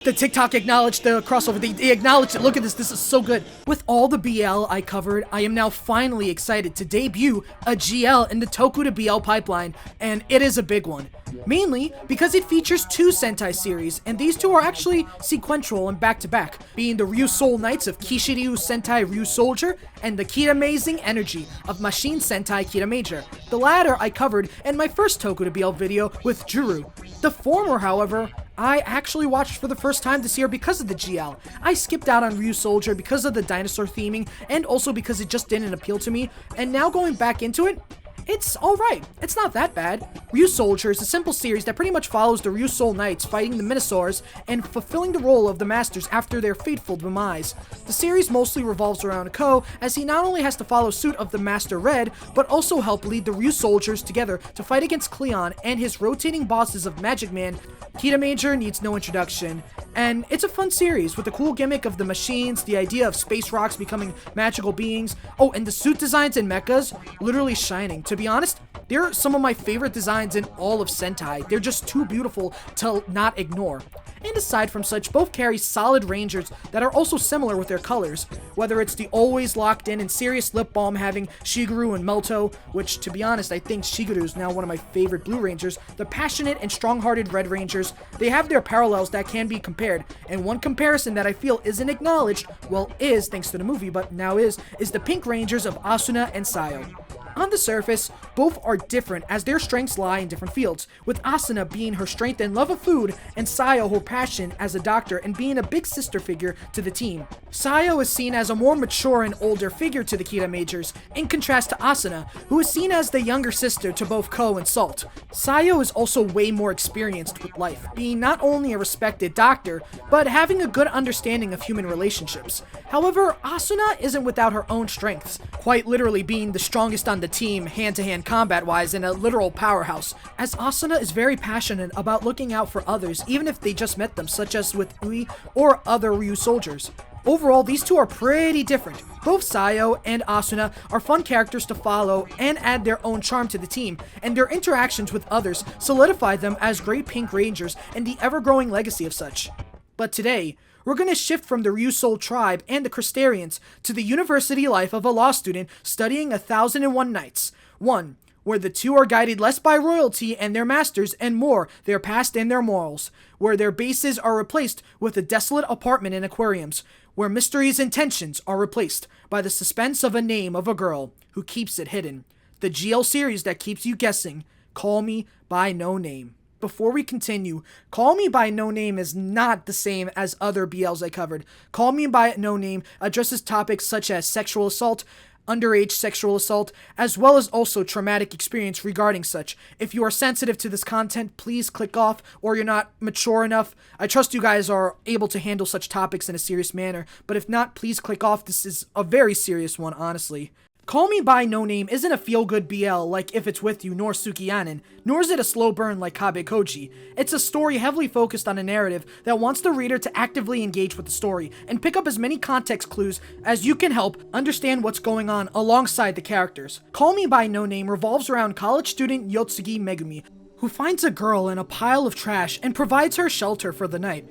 The TikTok acknowledged the crossover. They acknowledged it. Look at this. This is so good. With all the BL I covered, I am now finally excited to debut a GL in the Toku to BL pipeline, and it is a big one. Mainly because it features two Sentai series, and these two are actually sequential and back-to-back, being the Ryusoul Nights of Kishiryu Sentai Ryusoulger and the Kiramazing energy of Mashin Sentai Kiramager. The latter I covered in my first Toku to BL video with Juru. The former, however, I actually watched for the first time this year because of the GL. I skipped out on Ryusoulger because of the dinosaur theming, and also because it just didn't appeal to me, and now going back into it, it's alright. It's not that bad. Ryusoulger is a simple series that pretty much follows the Ryusoul Knights fighting the Minosaurs and fulfilling the role of the Masters after their fateful demise. The series mostly revolves around Ko, as he not only has to follow suit of the Master Red, but also help lead the Ryusoulgers together to fight against Cleon and his rotating bosses of Magic Man. Kiramager needs no introduction, and it's a fun series with the cool gimmick of the machines, the idea of space rocks becoming magical beings, oh, and the suit designs and mechas, literally shining. To be honest, they're some of my favorite designs in all of Sentai. They're just too beautiful to not ignore. And aside from such, both carry solid rangers that are also similar with their colors, whether it's the always locked in and serious lip balm having Shigeru and Melto, which to be honest I think Shigeru is now one of my favorite blue rangers, the passionate and strong-hearted red rangers. They have their parallels that can be compared, and one comparison that I feel isn't acknowledged, well is thanks to the movie, but now is the pink rangers of Asuna and Sayo. On the surface, both are different as their strengths lie in different fields, with Asuna being her strength and love of food, and Sayo her passion as a doctor and being a big sister figure to the team. Sayo is seen as a more mature and older figure to the Kiramagers, in contrast to Asuna, who is seen as the younger sister to both Ko and Salt. Sayo is also way more experienced with life, being not only a respected doctor, but having a good understanding of human relationships. However, Asuna isn't without her own strengths, quite literally being the strongest on the team hand-to-hand combat-wise and a literal powerhouse, as Asuna is very passionate about looking out for others even if they just met them, such as with Yuri or other Ryusoulgers. Overall, these two are pretty different. Both Sayo and Asuna are fun characters to follow and add their own charm to the team, and their interactions with others solidify them as great pink rangers and the ever-growing legacy of such. But today, we're going to shift from the Ryusoul tribe and the Crystarians to the university life of a law student studying 1001 Nights. 1. Where the two are guided less by royalty and their masters and more their past and their morals. Where their bases are replaced with a desolate apartment and aquariums. Where mysteries and tensions are replaced by the suspense of a name of a girl who keeps it hidden. The GL series that keeps you guessing. Call Me By No Name. Before we continue, Call Me By No Name is not the same as other BLs I covered. Call Me By No Name addresses topics such as sexual assault, underage sexual assault, as well as also traumatic experience regarding such. If you are sensitive to this content, please click off, or you're not mature enough. I trust you guys are able to handle such topics in a serious manner, but if not, please click off. This is a very serious one, honestly. Call Me By No Name isn't a feel-good BL like If It's With You nor Sukiyanin, nor is it a slow burn like Kabe Koji. It's a story heavily focused on a narrative that wants the reader to actively engage with the story and pick up as many context clues as you can help understand what's going on alongside the characters. Call Me By No Name revolves around college student Yotsugi Megumi, who finds a girl in a pile of trash and provides her shelter for the night.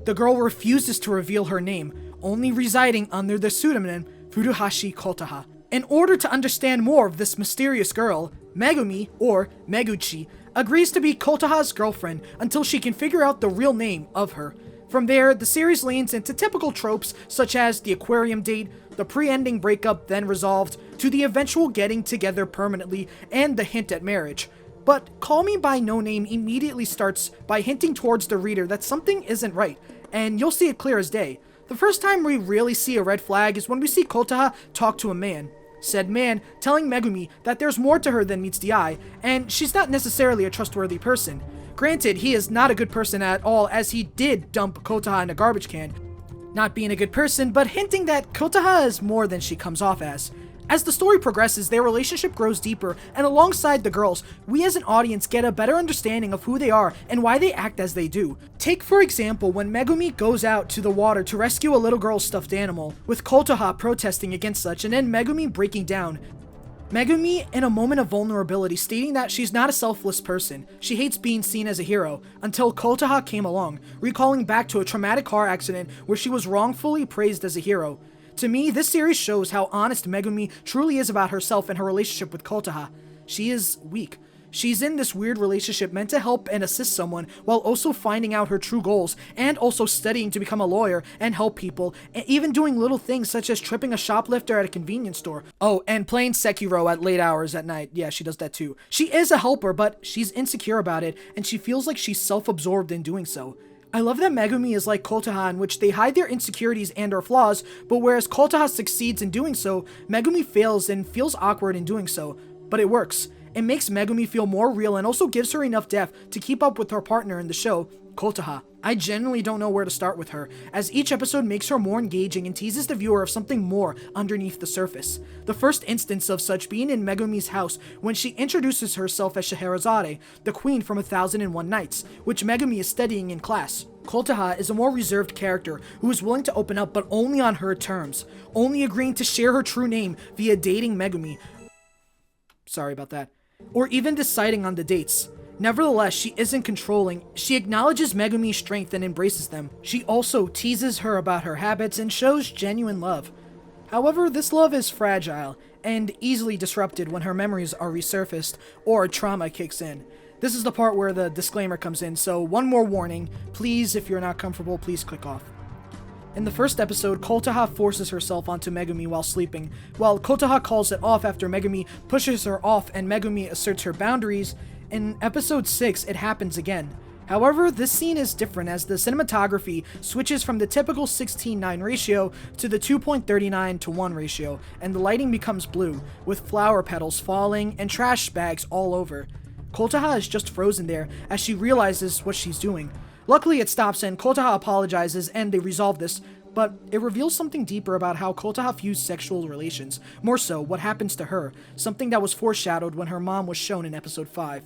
The girl refuses to reveal her name, only residing under the pseudonym Furuhashi Kotaha. In order to understand more of this mysterious girl, Megumi, or Meguchi, agrees to be Kotaha's girlfriend until she can figure out the real name of her. From there, the series leans into typical tropes such as the aquarium date, the pre-ending breakup then resolved, to the eventual getting together permanently, and the hint at marriage. But Call Me By No Name immediately starts by hinting towards the reader that something isn't right, and you'll see it clear as day. The first time we really see a red flag is when we see Kotaha talk to a man. Said man telling Megumi that there's more to her than meets the eye, and she's not necessarily a trustworthy person. Granted, he is not a good person at all, as he did dump Kotaha in a garbage can. Not being a good person, but hinting that Kotaha is more than she comes off as. As the story progresses, their relationship grows deeper, and alongside the girls, we as an audience get a better understanding of who they are and why they act as they do. Take for example when Megumi goes out to the water to rescue a little girl's stuffed animal, with Kotaha protesting against such and then Megumi breaking down. Megumi, in a moment of vulnerability, stating that she's not a selfless person. She hates being seen as a hero, until Kotaha came along, recalling back to a traumatic car accident where she was wrongfully praised as a hero. To me, this series shows how honest Megumi truly is about herself and her relationship with Kotaha. She is weak. She's in this weird relationship meant to help and assist someone while also finding out her true goals and also studying to become a lawyer and help people, and even doing little things such as tripping a shoplifter at a convenience store. Oh, and playing Sekiro at late hours at night. Yeah, she does that too. She is a helper, but she's insecure about it, and she feels like she's self-absorbed in doing so. I love that Megumi is like Kotaha, in which they hide their insecurities and or flaws, but whereas Kotaha succeeds in doing so, Megumi fails and feels awkward in doing so. But it works. It makes Megumi feel more real and also gives her enough depth to keep up with her partner in the show, Kotaha. I genuinely don't know where to start with her, as each episode makes her more engaging and teases the viewer of something more underneath the surface. The first instance of such being in Megumi's house when she introduces herself as Scheherazade, the queen from 1001 Nights, which Megumi is studying in class. Kotaha is a more reserved character who is willing to open up but only on her terms, only agreeing to share her true name via dating Megumi. Sorry about that. Or even deciding on the dates. Nevertheless, she isn't controlling. She acknowledges Megumi's strength and embraces them. She also teases her about her habits and shows genuine love. However, this love is fragile and easily disrupted when her memories are resurfaced or trauma kicks in. This is the part where the disclaimer comes in, so one more warning. Please, if you're not comfortable, please click off. In the first episode, Kotaha forces herself onto Megumi while sleeping, while Kotaha calls it off after Megumi pushes her off and Megumi asserts her boundaries. In episode 6, it happens again. However, this scene is different as the cinematography switches from the typical 16:9 ratio to the 2.39:1 ratio, and the lighting becomes blue, with flower petals falling and trash bags all over. Kotaha is just frozen there as she realizes what she's doing. Luckily, it stops and Kotaha apologizes and they resolve this, but it reveals something deeper about how Kotaha views sexual relations, more so what happens to her, something that was foreshadowed when her mom was shown in episode 5.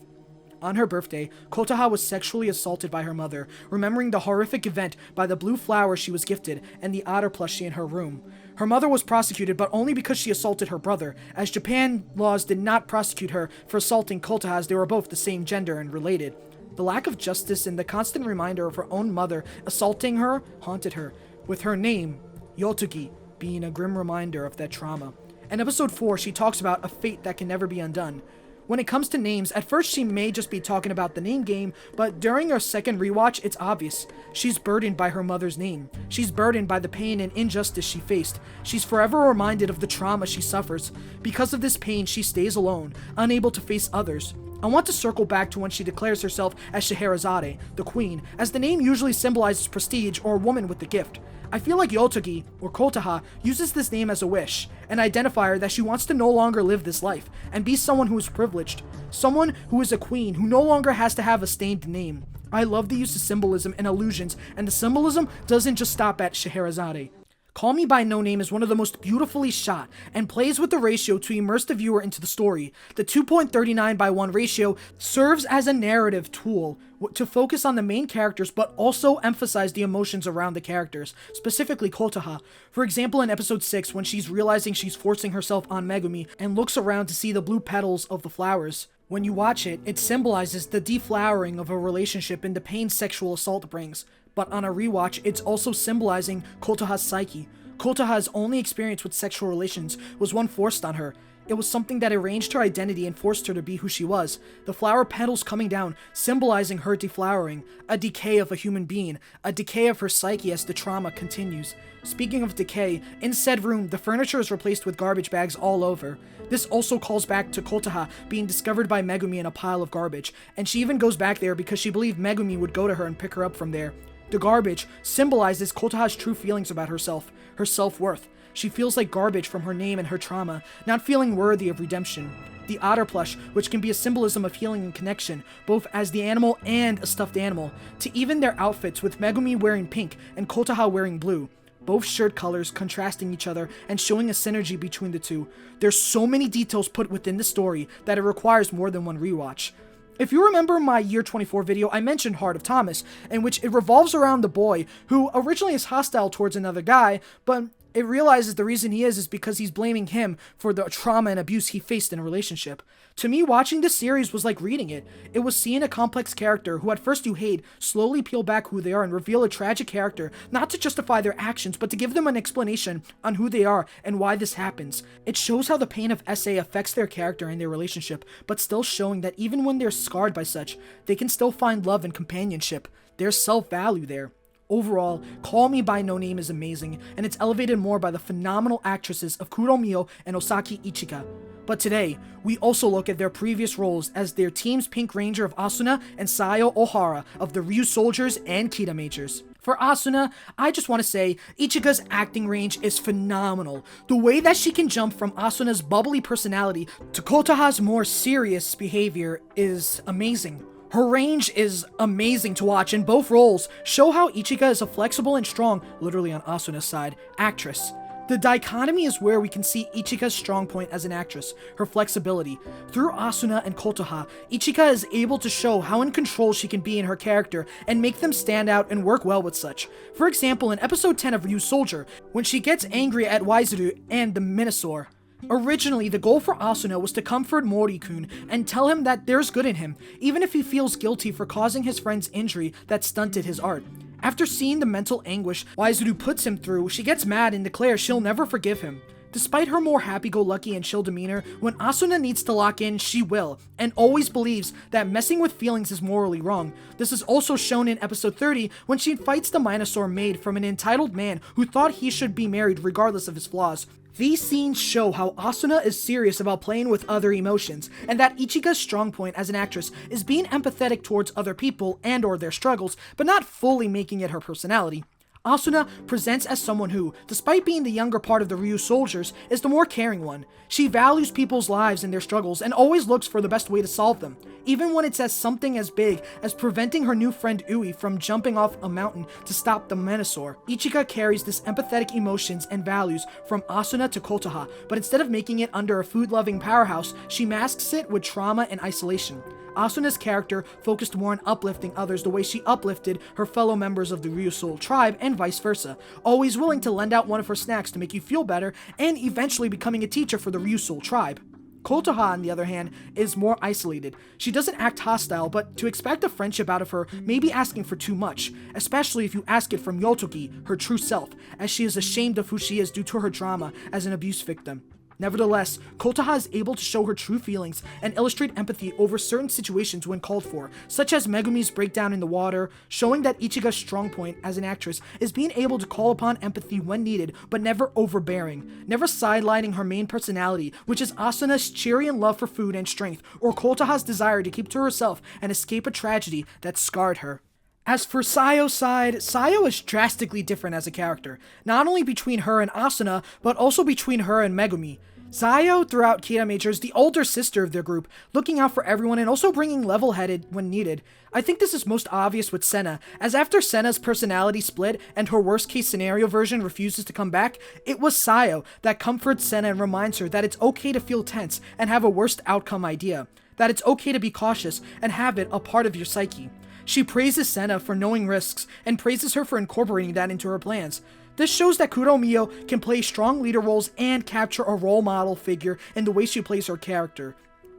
On her birthday, Kotaha was sexually assaulted by her mother, remembering the horrific event by the blue flower she was gifted and the otter plushie in her room. Her mother was prosecuted, but only because she assaulted her brother, as Japan laws did not prosecute her for assaulting Kotaha as they were both the same gender and related. The lack of justice and the constant reminder of her own mother assaulting her haunted her, with her name, Yotogi, being a grim reminder of that trauma. In episode 4, she talks about a fate that can never be undone. When it comes to names, at first she may just be talking about the name game, but during our second rewatch, it's obvious. She's burdened by her mother's name. She's burdened by the pain and injustice she faced. She's forever reminded of the trauma she suffers. Because of this pain, she stays alone, unable to face others. I want to circle back to when she declares herself as Scheherazade, the queen, as the name usually symbolizes prestige or a woman with the gift. I feel like Yotogi, or Kotaha, uses this name as a wish, an identifier that she wants to no longer live this life, and be someone who is privileged. Someone who is a queen, who no longer has to have a stained name. I love the use of symbolism and illusions, and the symbolism doesn't just stop at Scheherazade. Call Me By No Name is one of the most beautifully shot, and plays with the ratio to immerse the viewer into the story. The 2.39:1 ratio serves as a narrative tool to focus on the main characters, but also emphasize the emotions around the characters, specifically Kotaha. For example, in episode 6, when she's realizing she's forcing herself on Megumi, and looks around to see the blue petals of the flowers. When you watch it, it symbolizes the deflowering of a relationship and the pain sexual assault brings. But on a rewatch, it's also symbolizing Kotaha's psyche. Kotaha's only experience with sexual relations was one forced on her. It was something that arranged her identity and forced her to be who she was. The flower petals coming down, symbolizing her deflowering, a decay of a human being, a decay of her psyche as the trauma continues. Speaking of decay, in said room, the furniture is replaced with garbage bags all over. This also calls back to Kotaha being discovered by Megumi in a pile of garbage, and she even goes back there because she believed Megumi would go to her and pick her up from there. The garbage symbolizes Kotaha's true feelings about herself, her self-worth. She feels like garbage from her name and her trauma, not feeling worthy of redemption. The otter plush, which can be a symbolism of healing and connection, both as the animal and a stuffed animal, to even their outfits with Megumi wearing pink and Kotaha wearing blue. Both shirt colors contrasting each other and showing a synergy between the two. There's so many details put within the story that it requires more than one rewatch. If you remember my Year 24 video, I mentioned Heart of Thomas, in which it revolves around the boy who originally is hostile towards another guy, but It realizes the reason he is because he's blaming him for the trauma and abuse he faced in a relationship. To me, watching this series was like reading it. It was seeing a complex character who at first you hate slowly peel back who they are and reveal a tragic character, not to justify their actions, but to give them an explanation on who they are and why this happens. It shows how the pain of SA affects their character and their relationship, but still showing that even when they're scarred by such, they can still find love and companionship. There's self-value there. Overall, Call Me By No Name is amazing, and it's elevated more by the phenomenal actresses of Kudo Mio and Osaki Ichika. But today, we also look at their previous roles as their team's Pink Ranger of Asuna and Sayo Ohara of the Ryusoulgers and Kiramagers. For Asuna, I just want to say, Ichika's acting range is phenomenal. The way that she can jump from Asuna's bubbly personality to Kotoha's more serious behavior is amazing. Her range is amazing to watch, and both roles show how Ichika is a flexible and strong, literally on Asuna's side, actress. The dichotomy is where we can see Ichika's strong point as an actress, her flexibility. Through Asuna and Kotoha, Ichika is able to show how in control she can be in her character and make them stand out and work well with such. For example, in episode 10 of Ryusoulger, when she gets angry at Waizuru and the Minosaur. Originally, the goal for Asuna was to comfort Mori-kun and tell him that there's good in him, even if he feels guilty for causing his friend's injury that stunted his art. After seeing the mental anguish Waizuru puts him through, she gets mad and declares she'll never forgive him. Despite her more happy-go-lucky and chill demeanor, when Asuna needs to lock in, she will, and always believes that messing with feelings is morally wrong. This is also shown in episode 30 when she fights the Minosaur made from an entitled man who thought he should be married regardless of his flaws. These scenes show how Asuna is serious about playing with other emotions, and that Ichika's strong point as an actress is being empathetic towards other people and or their struggles, but not fully making it her personality. Asuna presents as someone who, despite being the younger part of the Ryusoulgers, is the more caring one. She values people's lives and their struggles and always looks for the best way to solve them, even when it's as something as big as preventing her new friend Ui from jumping off a mountain to stop the Minosaur. Ichika carries this empathetic emotions and values from Asuna to Kotoha, but instead of making it under a food-loving powerhouse, she masks it with trauma and isolation. Asuna's character focused more on uplifting others the way she uplifted her fellow members of the Ryusoul tribe and vice versa, always willing to lend out one of her snacks to make you feel better and eventually becoming a teacher for the Ryusoul tribe. Kotoha, on the other hand, is more isolated. She doesn't act hostile, but to expect a friendship out of her may be asking for too much, especially if you ask it from Yotogi, her true self, as she is ashamed of who she is due to her drama as an abuse victim. Nevertheless, Kotoha is able to show her true feelings and illustrate empathy over certain situations when called for, such as Megumi's breakdown in the water, showing that Ichika's strong point as an actress is being able to call upon empathy when needed, but never overbearing, never sidelining her main personality, which is Asuna's cheery and love for food and strength, or Kotoha's desire to keep to herself and escape a tragedy that scarred her. As for Sayo's side, Sayo is drastically different as a character, not only between her and Asuna, but also between her and Megumi. Sayo, throughout Kiramager, is the older sister of their group, looking out for everyone and also bringing level-headed when needed. I think this is most obvious with Senna, as after Senna's personality split and her worst-case scenario version refuses to come back, it was Sayo that comforts Senna and reminds her that it's okay to feel tense and have a worst outcome idea, that it's okay to be cautious and have it a part of your psyche. She praises Senna for knowing risks and praises her for incorporating that into her plans. This shows that Kudo Mio can play strong leader roles and capture a role model figure in the way she plays her character.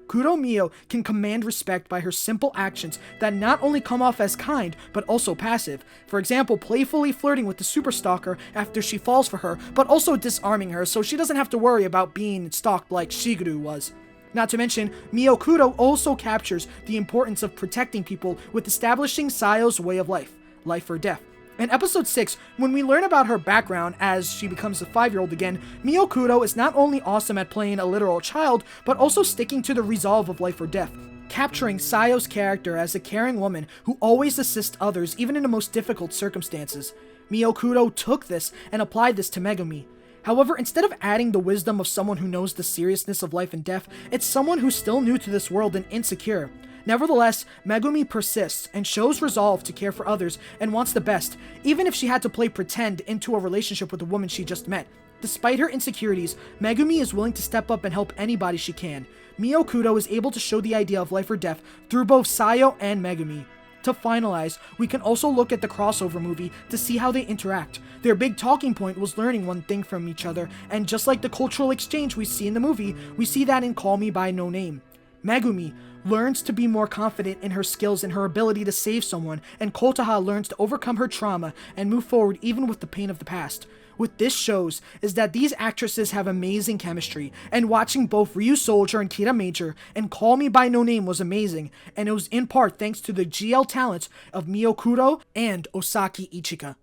Kudo Mio can command respect by her simple actions that not only come off as kind, but also passive. For example, playfully flirting with the super stalker after she falls for her, but also disarming her so she doesn't have to worry about being stalked like Shigeru was. Not to mention, Mio Kudo also captures the importance of protecting people with establishing Sayo's way of life or death. In episode 6, when we learn about her background as she becomes a 5-year-old again, Mio Kudo is not only awesome at playing a literal child, but also sticking to the resolve of life or death, capturing Sayo's character as a caring woman who always assists others even in the most difficult circumstances. Mio Kudo took this and applied this to Megumi. However, instead of adding the wisdom of someone who knows the seriousness of life and death, it's someone who's still new to this world and insecure. Nevertheless, Megumi persists and shows resolve to care for others and wants the best, even if she had to play pretend into a relationship with a woman she just met. Despite her insecurities, Megumi is willing to step up and help anybody she can. Mio Kudo is able to show the idea of life or death through both Sayo and Megumi. to finalize, we can also look at the crossover movie to see how they interact. Their big talking point was learning one thing from each other, and just like the cultural exchange we see in the movie, we see that in Call Me By No Name. Megumi learns to be more confident in her skills and her ability to save someone, and Kotaha learns to overcome her trauma and move forward even with the pain of the past. What this shows is that these actresses have amazing chemistry, and watching both Ryusoulger and Kiramager and Call Me By No Name was amazing, and it was in part thanks to the GL talents of Mio Kudo and Osaki Ichika.